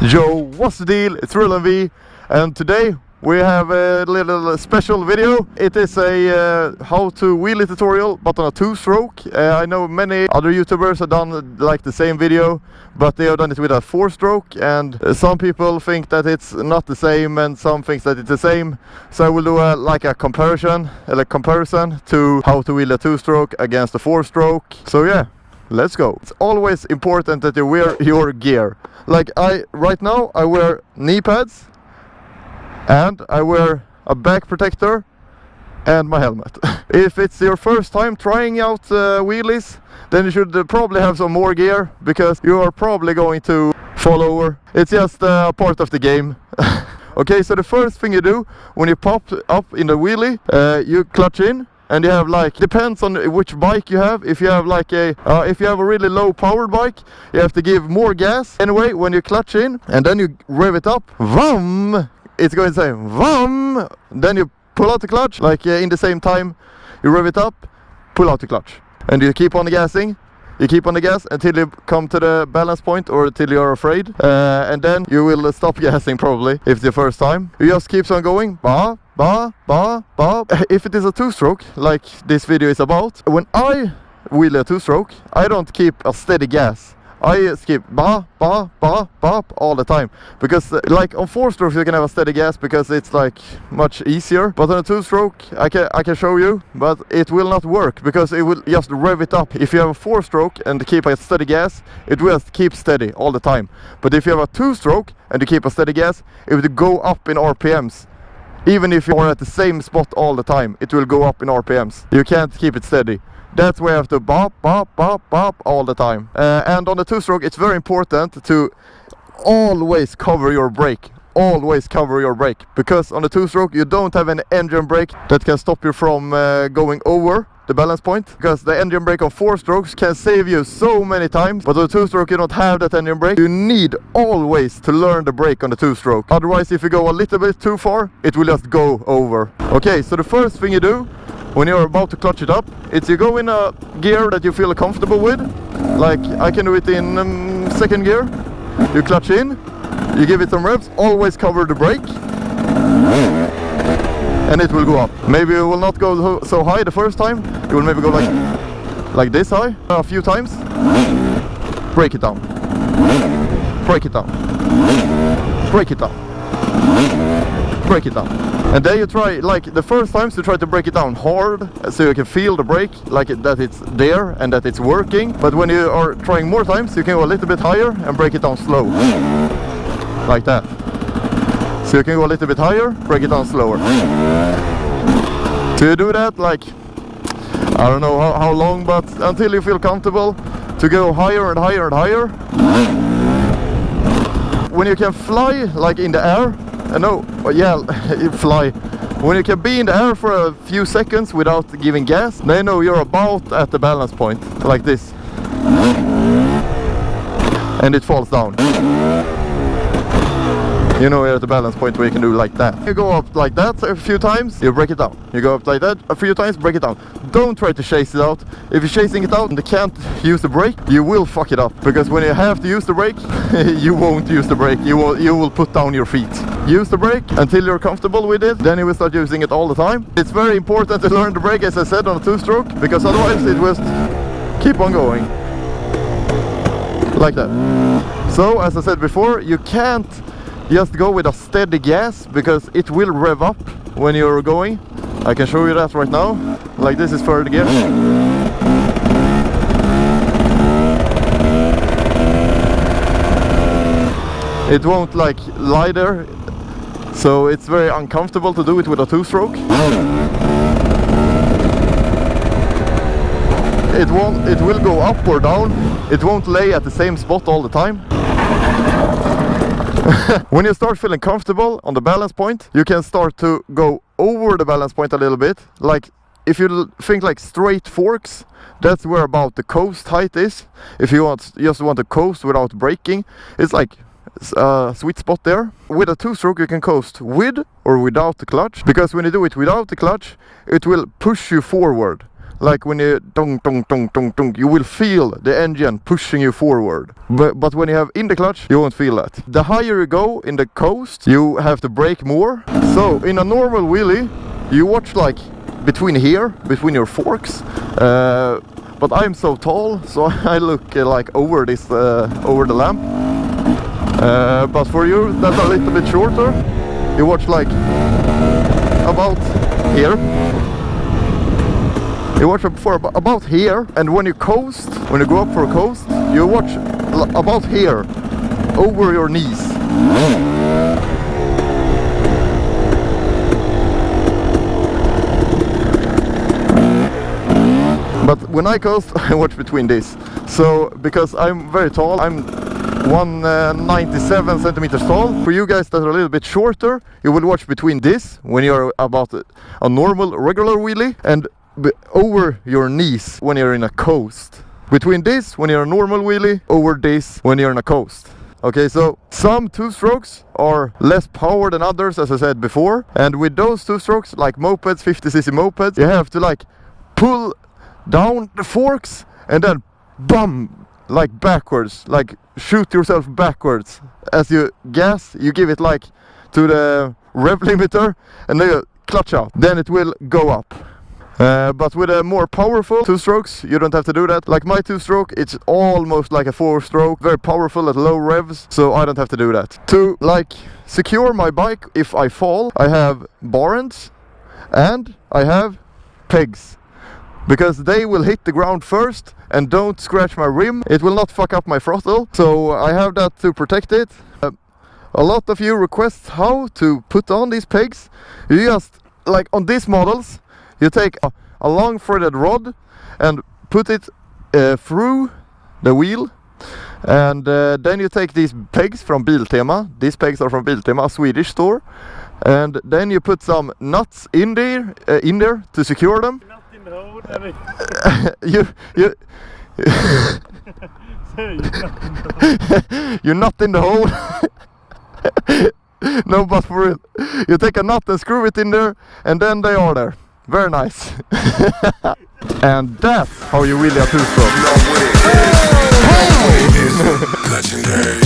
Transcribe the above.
Yo, what's the deal? It's Real MV, and today we have a little special video. It is a how to wheelie tutorial, but on a two-stroke. I know many other YouTubers have done like the same video, but they have done it with a four-stroke, and some people think that it's not the same, and some think that it's the same. So I will do a comparison to how to wheel a two-stroke against a four-stroke. So yeah, let's go. It's always important that you wear your gear. Like right now I wear knee pads and I wear a back protector and my helmet. If it's your first time trying out wheelies, then you should probably have some more gear, because you are probably going to fall over. It's just a part of the game. Okay, so the first thing you do when you pop up in the wheelie, you clutch in. And you have depends on which bike you have. If you have if you have a really low powered bike, you have to give more gas. Anyway, when you clutch in and then you rev it up, VUM, it's going to say VUM. Then you pull out the clutch, in the same time you rev it up, pull out the clutch. And you keep on gassing. You keep on the gas until you come to the balance point or until you're afraid. And then you will stop gassing probably if it's your first time. You just keep on going. Ba, ba, ba, ba. If it is a two-stroke, like this video is about, when I wheel a two-stroke, I don't keep a steady gas. I skip ba, ba, ba, ba all the time. Because on four-strokes you can have a steady gas because it's much easier. But on a two-stroke I can show you, but it will not work because it will just rev it up. If you have a four-stroke and keep a steady gas, it will just keep steady all the time. But if you have a two-stroke and you keep a steady gas, it will go up in RPMs. Even if you are at the same spot all the time, it will go up in RPMs. You can't keep it steady. That's why you have to bop, bop, bop, bop all the time. And on the two-stroke, it's very important to always cover your brake. Always cover your brake. Because on the two-stroke, you don't have an engine brake that can stop you from going over the balance point. Because the engine brake on four-strokes can save you so many times. But on the two-stroke, you don't have that engine brake. You need always to learn the brake on the two-stroke. Otherwise, if you go a little bit too far, it will just go over. Okay, so the first thing you do when you're about to clutch it up, it's you go in a gear that you feel comfortable with. Like I can do it in second gear. You clutch in, you give it some revs, always cover the brake, and it will go up. Maybe you will not go so high the first time. You will maybe go like this high a few times. Break it down. Break it down. Break it down. Break it down. And then you try, the first times you try to break it down hard, so you can feel the brake, that it's there and that it's working. But when you are trying more times, you can go a little bit higher and break it down slow. Like that. So you can go a little bit higher, break it down slower. So you do that I don't know how long, but until you feel comfortable to go higher and higher and higher. When you can fly in the air, you fly. When you can be in the air for a few seconds without giving gas, then you know you're about at the balance point, like this. And it falls down. You know you're at the balance point where you can do like that. You go up like that a few times, you break it down. You go up like that a few times, break it down. Don't try to chase it out. If you're chasing it out and you can't use the brake, you will fuck it up. Because when you have to use the brake, you won't use the brake. You will put down your feet. Use the brake until you're comfortable with it, then you will start using it all the time. It's very important to learn the brake, as I said, on a two-stroke, because otherwise it will keep on going. Like that. So, as I said before, you can't just go with a steady gas, because it will rev up when you're going. I can show you that right now. This is third gear. It won't lie there, so it's very uncomfortable to do it with a two-stroke. It will go up or down. It won't lay at the same spot all the time. When you start feeling comfortable on the balance point, you can start to go over the balance point a little bit. If you think straight forks, that's where about the coast height is. If you just want to coast without braking, it's a sweet spot there. With a two-stroke you can coast with or without the clutch, because when you do it without the clutch, it will push you forward. like when you dong dong dong dong dong, you will feel the engine pushing you forward. But when you have in the clutch, you won't feel that. The higher you go in the coast, you have to brake more. So in a normal wheelie, you watch like between your forks. But I'm so tall, so I look like over this over the lamp. But for you that are a little bit shorter, you watch like about here. You watch for about here, and when you coast, when you go up for a coast, you watch about here, over your knees. But when I coast, I watch between this. So, because I'm very tall, I'm 197 centimeters tall. For you guys that are a little bit shorter, you will watch between this when you're about a normal, regular wheelie, and over your knees when you're in a coast. Between this when you're a normal wheelie, over this when you're in a coast. Okay, so some two-strokes are less power than others, as I said before. And with those two-strokes, like mopeds, 50cc mopeds, you have to like pull down the forks and then bum, like backwards, like shoot yourself backwards. As you gas, you give it like to the rev limiter and then you clutch out. Then it will go up. But with a more powerful two-strokes, you don't have to do that. Like my two-stroke, it's almost like a four-stroke, very powerful at low revs, so I don't have to do that. To like secure my bike if I fall, I have bar ends and I have pegs. Because they will hit the ground first and don't scratch my rim. It will not fuck up my throttle, so I have that to protect it. A lot of you request how to put on these pegs. You just, like on these models, you take a long threaded rod and put it through the wheel, and then you take these pegs from Biltema. These pegs are from Biltema, a Swedish store, and then you put some nuts in there to secure them. You're not in the hole. No, but for real, you take a nut and screw it in there, and then they are there. Very nice. And that's how you wheel a two-stroke. Legendary.